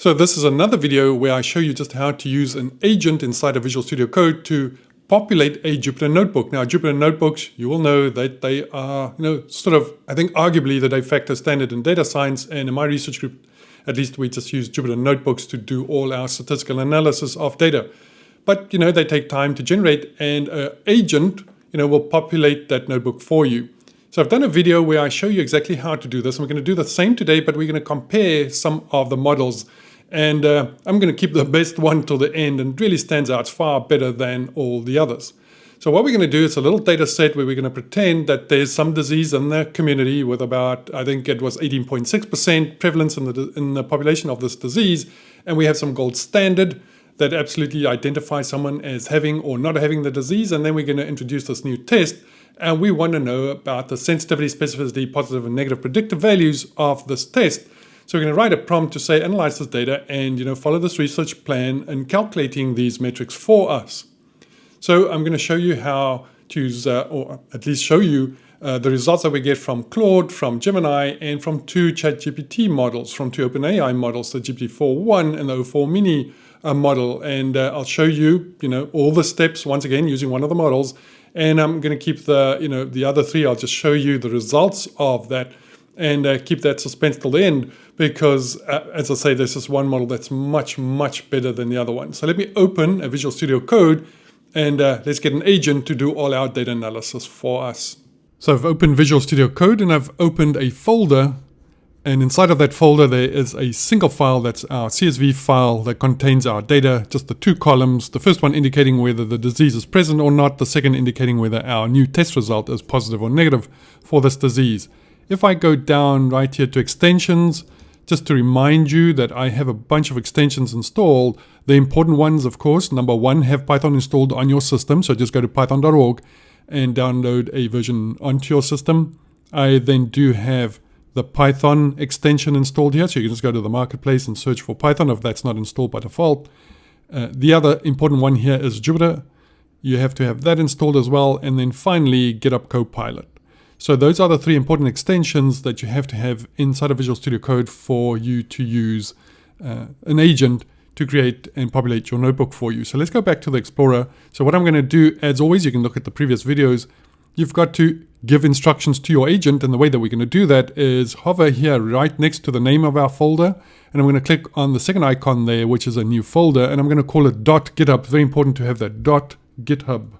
So this is another video where I show you just how to use an agent inside of Visual Studio Code to populate a Jupyter notebook. Now, Jupyter notebooks, you will know that they are, sort of, I think arguably the de facto standard in data science. And in my research group, at least we just use Jupyter notebooks to do all our statistical analysis of data. But, they take time to generate, and an agent, will populate that notebook for you. So I've done a video where I show you exactly how to do this. And we're going to do the same today, but we're going to compare some of the models. And I'm going to keep the best one till the end, and it really stands out. It's far better than all the others. So what we're going to do is a little data set where we're going to pretend that there's some disease in the community with about, I think it was 18.6% prevalence in the population of this disease. And we have some gold standard that absolutely identifies someone as having or not having the disease. And then we're going to introduce this new test. And we want to know about the sensitivity, specificity, positive and negative predictive values of this test. So we're going to write a prompt to say, analyze this data and follow this research plan in calculating these metrics for us. So I'm going to show you how to use, or at least show you the results that we get from Claude, from Gemini, and from two ChatGPT models, from two OpenAI models, the GPT-4.1 and the O4 Mini model. And I'll show you, all the steps once again using one of the models. And I'm going to keep the other three. I'll just show you the results of that and keep that suspense till the end, because as I say, there's this one model that's much, much better than the other one. So let me open a Visual Studio Code and let's get an agent to do all our data analysis for us. So I've opened Visual Studio Code and I've opened a folder, and inside of that folder there is a single file that's our CSV file that contains our data, just the two columns, the first one indicating whether the disease is present or not, the second indicating whether our new test result is positive or negative for this disease. If I go down right here to extensions, just to remind you that I have a bunch of extensions installed. The important ones, of course, number one, have Python installed on your system. So just go to python.org and download a version onto your system. I then do have the Python extension installed here. So you can just go to the marketplace and search for Python if that's not installed by default. The other important one here is Jupyter. You have to have that installed as well. And then finally, GitHub Copilot. So those are the three important extensions that you have to have inside of Visual Studio Code for you to use an agent to create and populate your notebook for you. So let's go back to the Explorer. So what I'm going to do, as always, you can look at the previous videos. You've got to give instructions to your agent. And the way that we're going to do that is hover here right next to the name of our folder. And I'm going to click on the second icon there, which is a new folder. And I'm going to call it .github. Very important to have that .github.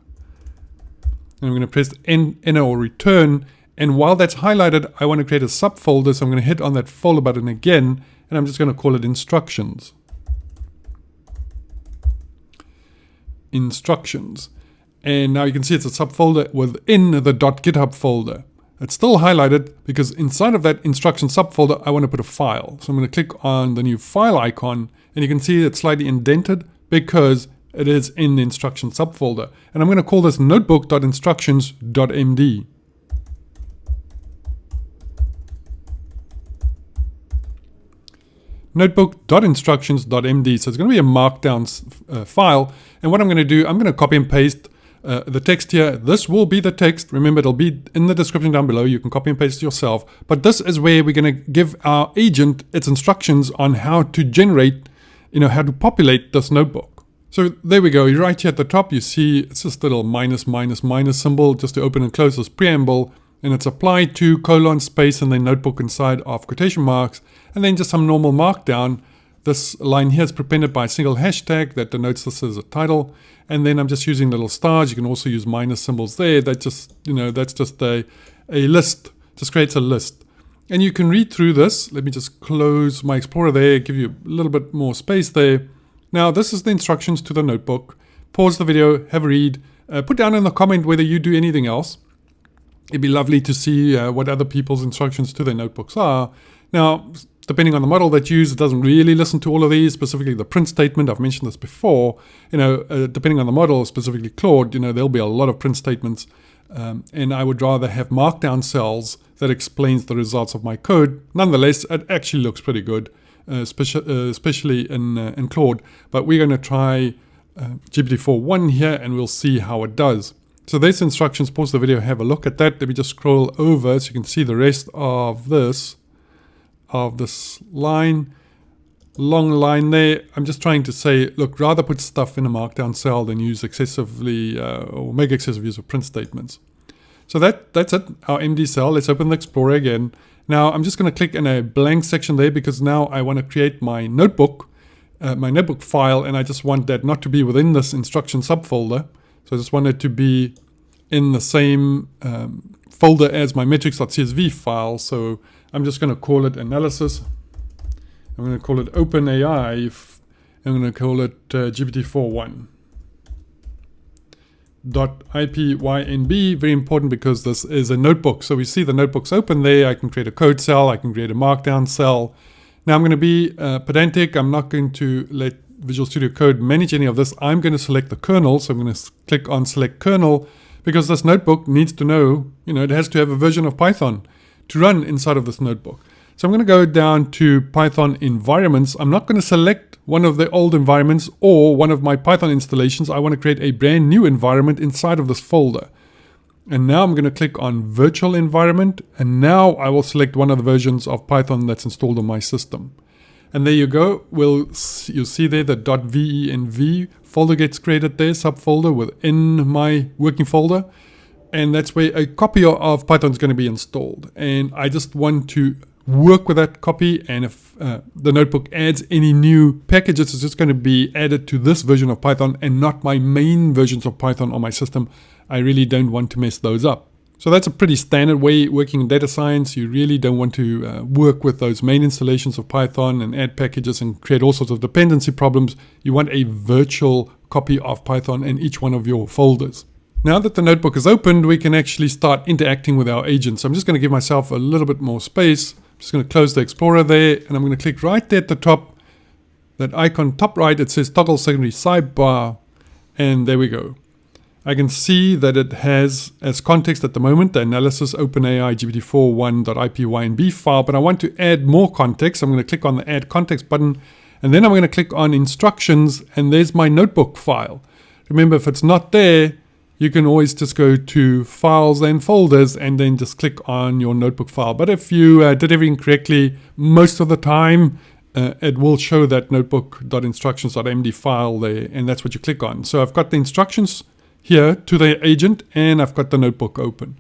And I'm going to press enter or return. And while that's highlighted, I want to create a subfolder. So I'm going to hit on that folder button again. And I'm just going to call it instructions. Instructions. And now you can see it's a subfolder within the .github folder. It's still highlighted because inside of that instruction subfolder, I want to put a file. So I'm going to click on the new file icon. And you can see it's slightly indented because it is in the instruction subfolder. And I'm going to call this notebook.instructions.md. Notebook.instructions.md. So it's going to be a markdown file. And what I'm going to do, I'm going to copy and paste the text here. This will be the text. Remember, it'll be in the description down below. You can copy and paste it yourself. But this is where we're going to give our agent its instructions on how to generate, how to populate this notebook. So there we go. Right here at the top, you see it's just a little minus symbol just to open and close this preamble. And it's applyTo : space and then notebook inside of quotation marks. And then just some normal markdown. This line here is prepended by a single hashtag that denotes this as a title. And then I'm just using little stars. You can also use minus symbols there. That just, that's just a list. Just creates a list. And you can read through this. Let me just close my Explorer there, give you a little bit more space there. Now, this is the instructions to the notebook. Pause the video, have a read. Put down in the comment whether you do anything else. It'd be lovely to see what other people's instructions to their notebooks are. Now, depending on the model that you use, it doesn't really listen to all of these, specifically the print statement. I've mentioned this before. Depending on the model, specifically Claude, there'll be a lot of print statements. And I would rather have markdown cells that explains the results of my code. Nonetheless, it actually looks pretty good. Especially in Claude, but we're going to try GPT-4.1 here and we'll see how it does. So there's instructions. Pause the video, have a look at that. Let me just scroll over so you can see the rest of this line. long line there. I'm just trying to say, look, rather put stuff in a markdown cell than use excessively or make excessive use of print statements. So that's it, our MD cell. Let's open the Explorer again. Now I'm just going to click in a blank section there because now I want to create my notebook file, and I just want that not to be within this instruction subfolder. So I just want it to be in the same folder as my metrics.csv file. So I'm just going to call it analysis. I'm going to call it OpenAI. I'm going to call it GPT-4.1.ipynb. Very important because this is a notebook. So we see the notebook's open there. I can create a code cell. I can create a markdown cell. Now I'm going to be pedantic. I'm not going to let Visual Studio Code manage any of this. I'm going to select the kernel. So I'm going to click on select kernel because this notebook needs to know, it has to have a version of Python to run inside of this notebook. So I'm going to go down to Python environments. I'm not going to select one of the old environments or one of my Python installations. I want to create a brand new environment inside of this folder. And now I'm going to click on virtual environment. And now I will select one of the versions of Python that's installed on my system. And there you go. You'll see there the .venv folder gets created there, subfolder within my working folder. And that's where a copy of Python is going to be installed. And I just want to work with that copy, and if the notebook adds any new packages, it's just going to be added to this version of Python and not my main versions of Python on my system. I really don't want to mess those up. So that's a pretty standard way working in data science. You really don't want to work with those main installations of Python and add packages and create all sorts of dependency problems. You want a virtual copy of Python in each one of your folders. Now that the notebook is opened, we can actually start interacting with our agents. I'm just going to give myself a little bit more space. I'm just going to close the Explorer there, and I'm going to click right there at the top, that icon top right. It says toggle secondary sidebar, and there we go. I can see that it has as context at the moment the analysis OpenAI GPT-4.1.ipynb file, but I want to add more context. I'm going to click on the add context button, and then I'm going to click on instructions, and there's my notebook file. Remember, if it's not there, you can always just go to files and folders and then just click on your notebook file. But if you did everything correctly, most of the time, it will show that notebook.instructions.md file there, and that's what you click on. So I've got the instructions here to the agent, and I've got the notebook open.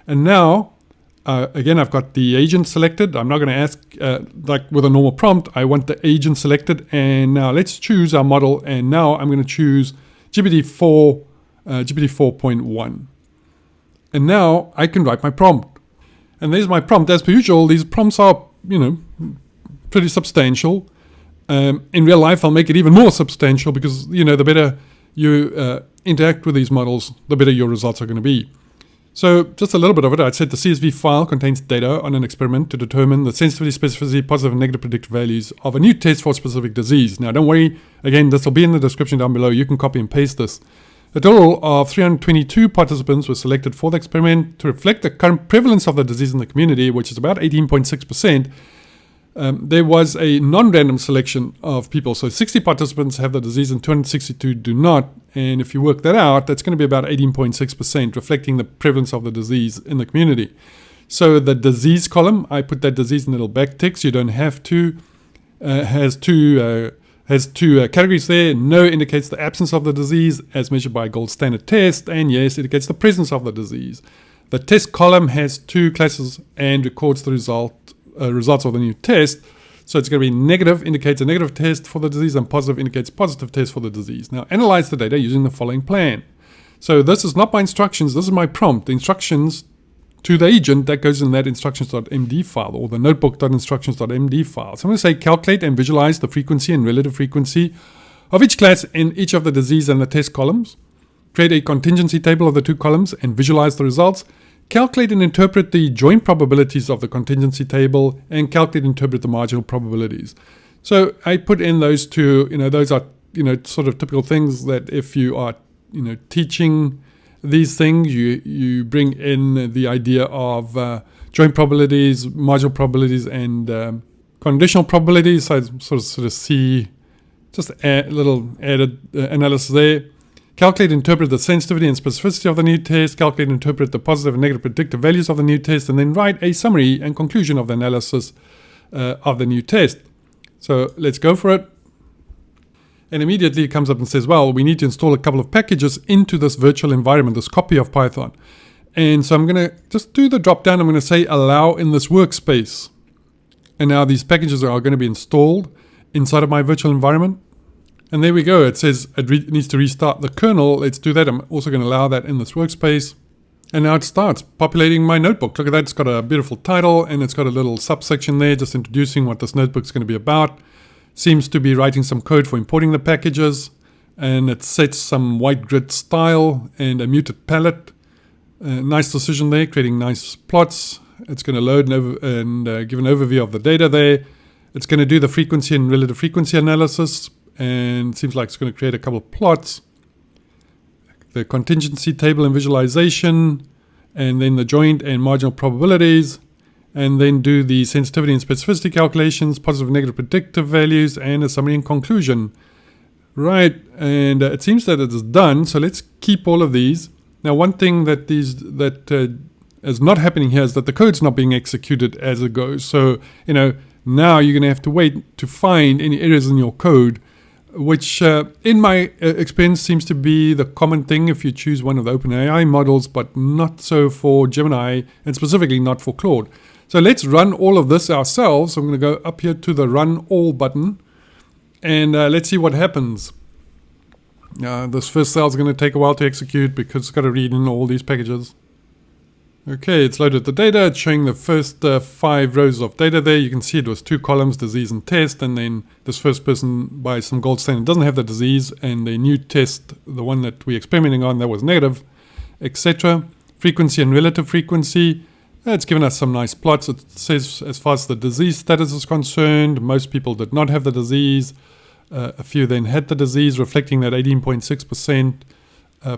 And now, again, I've got the agent selected. I'm not going to ask, like with a normal prompt, I want the agent selected. And now let's choose our model. And now I'm going to choose GPT-4.1. And now I can write my prompt. And there's my prompt. As per usual, these prompts are, pretty substantial. In real life, I'll make it even more substantial because, the better you interact with these models, the better your results are going to be. So just a little bit of it. I said the CSV file contains data on an experiment to determine the sensitivity, specificity, positive and negative predictive values of a new test for a specific disease. Now, don't worry. Again, this will be in the description down below. You can copy and paste this. A total of 322 participants were selected for the experiment to reflect the current prevalence of the disease in the community, which is about 18.6%. There was a non-random selection of people. So 60 participants have the disease and 262 do not. And if you work that out, that's going to be about 18.6%, reflecting the prevalence of the disease in the community. So the disease column, I put that disease in little backticks. You don't have to. Has two categories there. No indicates the absence of the disease as measured by a gold standard test. And yes, indicates the presence of the disease. The test column has two classes and records the results of the new test. So it's going to be negative, indicates a negative test for the disease, and positive indicates positive test for the disease. Now analyze the data using the following plan. So this is not my instructions, this is my prompt. The instructions to the agent that goes in that instructions.md file or the notebook.instructions.md file. So I'm going to say calculate and visualize the frequency and relative frequency of each class in each of the disease and the test columns. Create a contingency table of the two columns and visualize the results. Calculate and interpret the joint probabilities of the contingency table, and calculate and interpret the marginal probabilities. So I put in those two, those are, sort of typical things that if you are, teaching these things, you bring in the idea of joint probabilities, marginal probabilities, and conditional probabilities. So I sort of see just a little added analysis there. Calculate and interpret the sensitivity and specificity of the new test. Calculate and interpret the positive and negative predictive values of the new test. And then write a summary and conclusion of the analysis of the new test. So let's go for it. And immediately it comes up and says, well, we need to install a couple of packages into this virtual environment, this copy of Python. And so I'm going to just do the drop down. I'm going to say allow in this workspace. And now these packages are going to be installed inside of my virtual environment. And there we go. It says it needs to restart the kernel. Let's do that. I'm also going to allow that in this workspace. And now it starts populating my notebook. Look at that. It's got a beautiful title and it's got a little subsection there just introducing what this notebook is going to be about. Seems to be writing some code for importing the packages. And it sets some white grid style and a muted palette. Nice decision there, creating nice plots. It's going to load and give an overview of the data there. It's going to do the frequency and relative frequency analysis. And it seems like it's going to create a couple of plots. The contingency table and visualization. And then the joint and marginal probabilities. And then do the sensitivity and specificity calculations, positive and negative predictive values, and a summary and conclusion. Right, and it seems that it is done. So let's keep all of these. Now, one thing that is not happening here is that the code's not being executed as it goes. So, now you're going to have to wait to find any errors in your code, which in my experience seems to be the common thing if you choose one of the OpenAI models, but not so for Gemini, and specifically not for Claude. So let's run all of this ourselves. I'm going to go up here to the Run All button, and let's see what happens. This first cell is going to take a while to execute because it's got to read in all these packages. Okay, it's loaded the data. It's showing the first 5 rows of data there. You can see it was 2 columns, disease and test, and then this first person by some gold standard doesn't have the disease, and the new test, the one that we're experimenting on, that was negative, etc. Frequency and relative frequency. It's given us some nice plots. It says as far as the disease status is concerned, most people did not have the disease. A few then had the disease, reflecting that 18.6%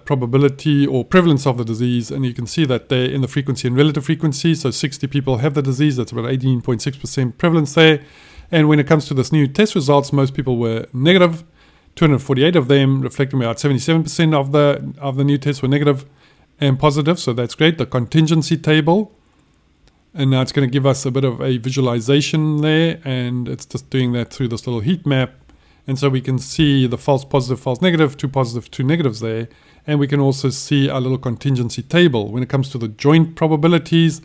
probability or prevalence of the disease. And you can see that they're in the frequency and relative frequency. So 60 people have the disease. That's about 18.6% prevalence there. And when it comes to this new test results, most people were negative. 248 of them, reflecting about 77% of the new tests were negative and positive. So that's great. The contingency table. And now it's going to give us a bit of a visualization there. And it's just doing that through this little heat map. And so we can see the false positive, false negative, 2 positive, 2 negatives there. And we can also see our little contingency table. When it comes to the joint probabilities,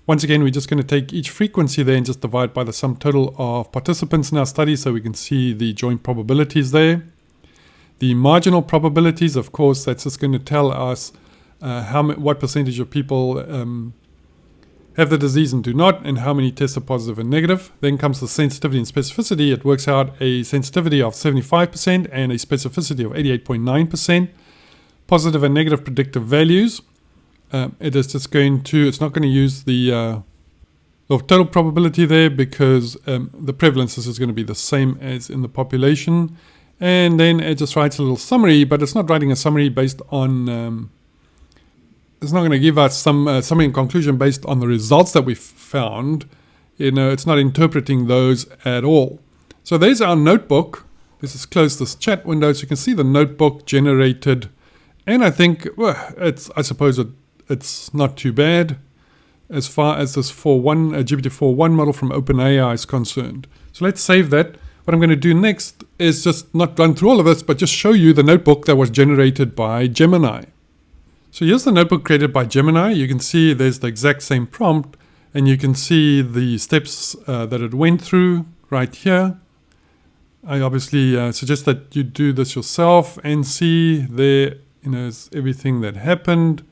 once again, we're just going to take each frequency there and just divide by the sum total of participants in our study so we can see the joint probabilities there. The marginal probabilities, of course, that's just going to tell us what percentage of people have the disease and do not, and how many tests are positive and negative. Then comes the sensitivity and specificity. It works out a sensitivity of 75% and a specificity of 88.9%. Positive and negative predictive values. It is just it's not going to use the total probability there because the prevalences is going to be the same as in the population. And then it just writes a little summary, but it's not writing a summary based on... it's not going to give us some summary and conclusion based on the results that we found. It's not interpreting those at all. So there's our notebook. Let's just close this chat window so you can see the notebook generated. And I think, I suppose it's not too bad as far as this GPT 4.1 model from OpenAI is concerned. So let's save that. What I'm going to do next is just not run through all of this, but just show you the notebook that was generated by Gemini. So here's the notebook created by Gemini. You can see there's the exact same prompt, and you can see the steps that it went through right here. I obviously suggest that you do this yourself and see there, is everything that happened.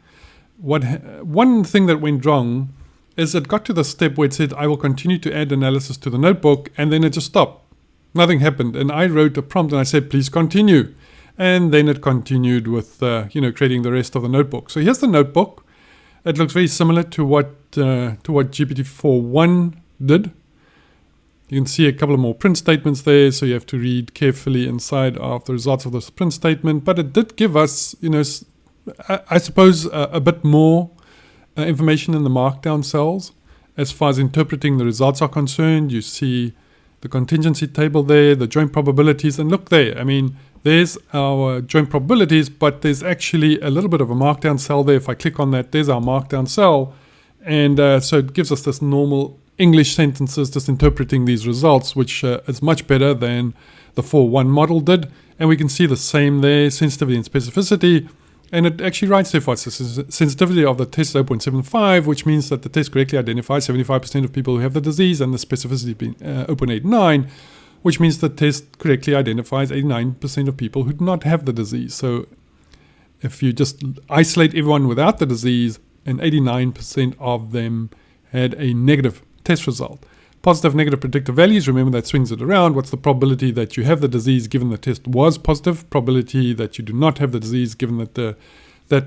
One thing that went wrong is it got to the step where it said, I will continue to add analysis to the notebook, and then it just stopped. Nothing happened. And I wrote a prompt and I said, please continue. And then it continued with, creating the rest of the notebook. So here's the notebook. It looks very similar to what GPT 4.1 did. You can see a couple of more print statements there, so you have to read carefully inside of the results of this print statement. But it did give us, I suppose, a bit more information in the markdown cells as far as interpreting the results are concerned. You see the contingency table there, the joint probabilities, and look there. I mean, there's our joint probabilities, but there's actually a little bit of a markdown cell there. If I click on that, there's our markdown cell. And so it gives us this normal English sentences, just interpreting these results, which is much better than the 4.1 model did. And we can see the same there, sensitivity and specificity. And it actually writes there for us, the sensitivity of the test is 0.75, which means that the test correctly identifies 75% of people who have the disease, and the specificity being 0.89, which means the test correctly identifies 89% of people who do not have the disease. So if you just isolate everyone without the disease, and 89% of them had a negative test result. Positive, negative predictive values, remember that swings it around. What's the probability that you have the disease given the test was positive? Probability that you do not have the disease given that the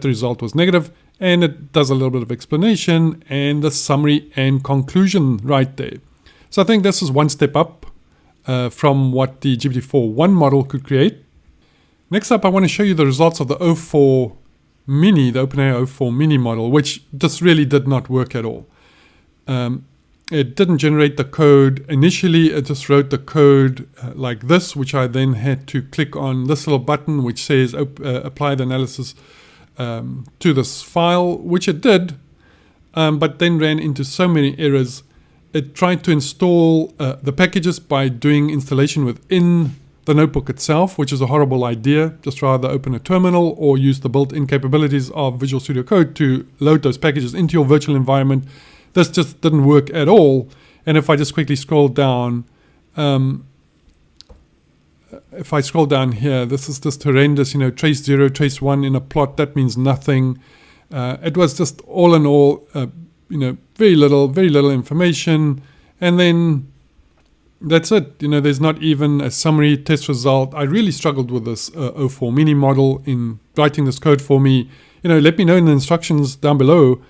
result was negative. And it does a little bit of explanation and the summary and conclusion right there. So I think this is one step up from what the GPT-4.1 model could create. Next up, I want to show you the results of the O4 Mini, the OpenAI O4 Mini model, which just really did not work at all. It didn't generate the code. Initially, it just wrote the code like this, which I then had to click on this little button, which says apply the analysis to this file, which it did, but then ran into so many errors. It tried to install the packages by doing installation within the notebook itself, which is a horrible idea. Just rather open a terminal or use the built-in capabilities of Visual Studio Code to load those packages into your virtual environment. This just didn't work at all. And if I just quickly scroll down, if I scroll down here, this is just horrendous, trace 0, trace 1 in a plot, that means nothing. It was just all in all, very little information. And then that's it. There's not even a summary test result. I really struggled with this O4 Mini model in writing this code for me. Let me know in the instructions down below.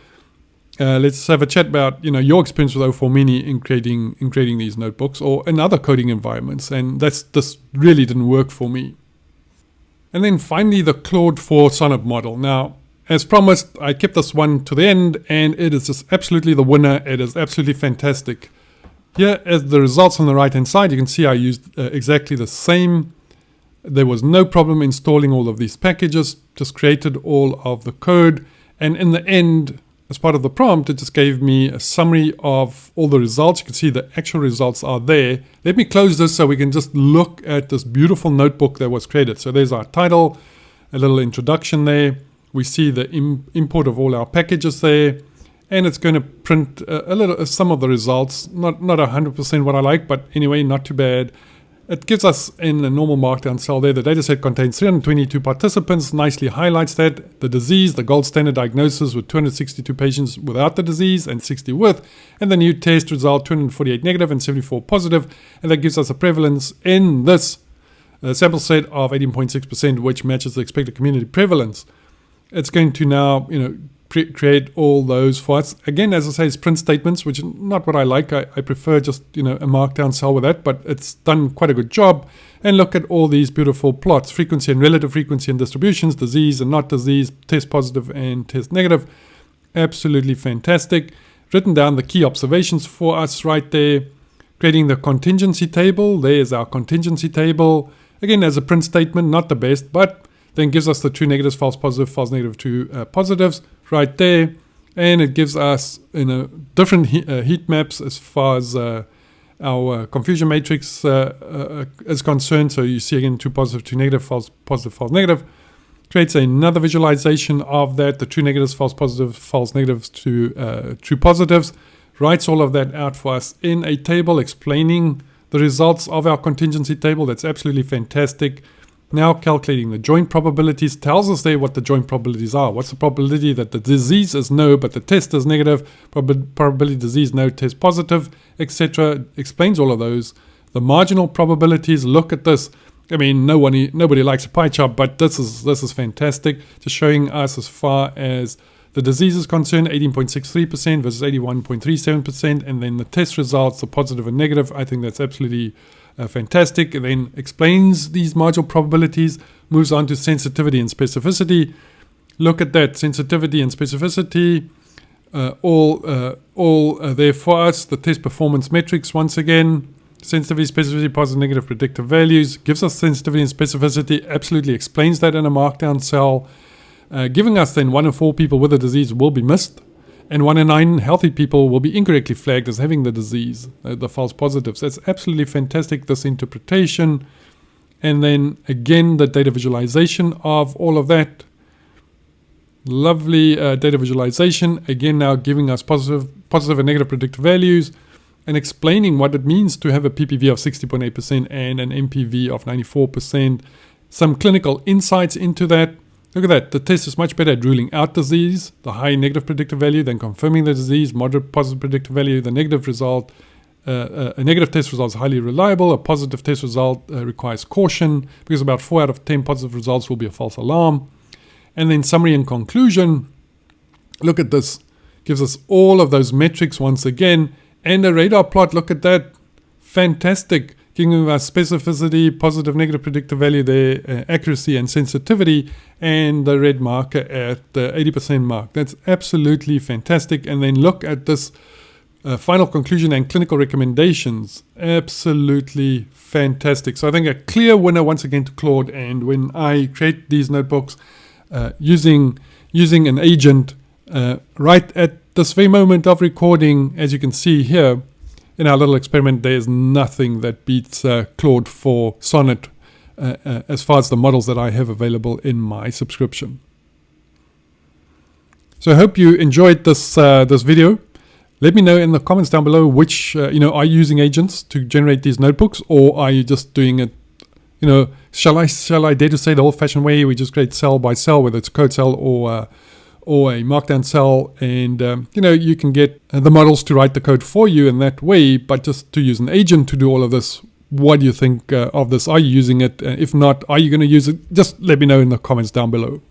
Let's have a chat about your experience with O4 Mini in creating these notebooks or in other coding environments, and this really didn't work for me. And then finally, the Claude 4 Sonnet model. Now, as promised, I kept this one to the end, and it is just absolutely the winner. It is absolutely fantastic. Here, as the results on the right-hand side, you can see I used exactly the same. There was no problem installing all of these packages. Just created all of the code, and in the end, as part of the prompt, it just gave me a summary of all the results. You can see the actual results are there. Let me close this so we can just look at this beautiful notebook that was created. So there's our title, a little introduction there. We see the import of all our packages there. And it's going to print some of the results. Not 100% what I like, but anyway, not too bad. It gives us in a normal markdown cell there, the dataset contains 322 participants, nicely highlights that. The disease, the gold standard diagnosis with 262 patients without the disease and 60 with. And the new test result, 248 negative and 74 positive. And that gives us a prevalence in this sample set of 18.6%, which matches the expected community prevalence. It's going to now, create all those for us. Again, as I say, it's print statements, which is not what I like. I prefer just, a markdown cell with that, but it's done quite a good job. And look at all these beautiful plots, frequency and relative frequency and distributions, disease and not disease, test positive and test negative. Absolutely fantastic. Written down the key observations for us right there. Creating the contingency table. There's our contingency table. Again, as a print statement, not the best, but then gives us the true negatives, false positive, false negative, true positives right there. And it gives us different heat maps as far as our confusion matrix is concerned. So you see again, true positive, true negative, false positive, false negative. Creates another visualization of that, the true negatives, false positive, false negatives to true positives. Writes all of that out for us in a table explaining the results of our contingency table. That's absolutely fantastic. Now calculating the joint probabilities, tells us there what the joint probabilities are. What's the probability that the disease is no, but the test is negative, probability disease no, test positive, etc. Explains all of those. The marginal probabilities, look at this. I mean, nobody likes a pie chart, but this is fantastic. Just showing us as far as the disease is concerned, 18.63% versus 81.37%, and then the test results, the positive and negative. I think that's absolutely fantastic. And then explains these marginal probabilities, moves on to sensitivity and specificity. Look at that, sensitivity and specificity, all there for us. The test performance metrics, once again, sensitivity, specificity, positive, negative, predictive values, gives us sensitivity and specificity, absolutely explains that in a markdown cell, giving us then 1 in 4 people with the disease will be missed. and 1 in 9 healthy people will be incorrectly flagged as having the disease, the false positives. That's absolutely fantastic, this interpretation. And then again, the data visualization of all of that. Lovely data visualization. Again, now giving us positive and negative predictive values and explaining what it means to have a PPV of 60.8% and an MPV of 94%. Some clinical insights into that. Look at that. The test is much better at ruling out disease, the high negative predictive value, than confirming the disease, moderate positive predictive value. The negative result, a negative test result is highly reliable. A positive test result requires caution because about 4 out of 10 positive results will be a false alarm. And then summary and conclusion. Look at this. Gives us all of those metrics once again. And a radar plot. Look at that. Fantastic. Giving us specificity, positive, negative predictive value there, accuracy and sensitivity, and the red marker at the 80% mark. That's absolutely fantastic. And then look at this final conclusion and clinical recommendations. Absolutely fantastic. So I think a clear winner once again to Claude. And when I create these notebooks using an agent right at this very moment of recording, as you can see here, in our little experiment, there's nothing that beats Claude for Sonnet as far as the models that I have available in my subscription. So I hope you enjoyed this video. Let me know in the comments down below which, are you using agents to generate these notebooks, or are you just doing it, shall I dare to say the old-fashioned way, we just create cell by cell, whether it's a code cell or a markdown cell, and you can get the models to write the code for you in that way, but just to use an agent to do all of this. What do you think of this? Are you using it? If not, are you going to use it? Just let me know in the comments down below.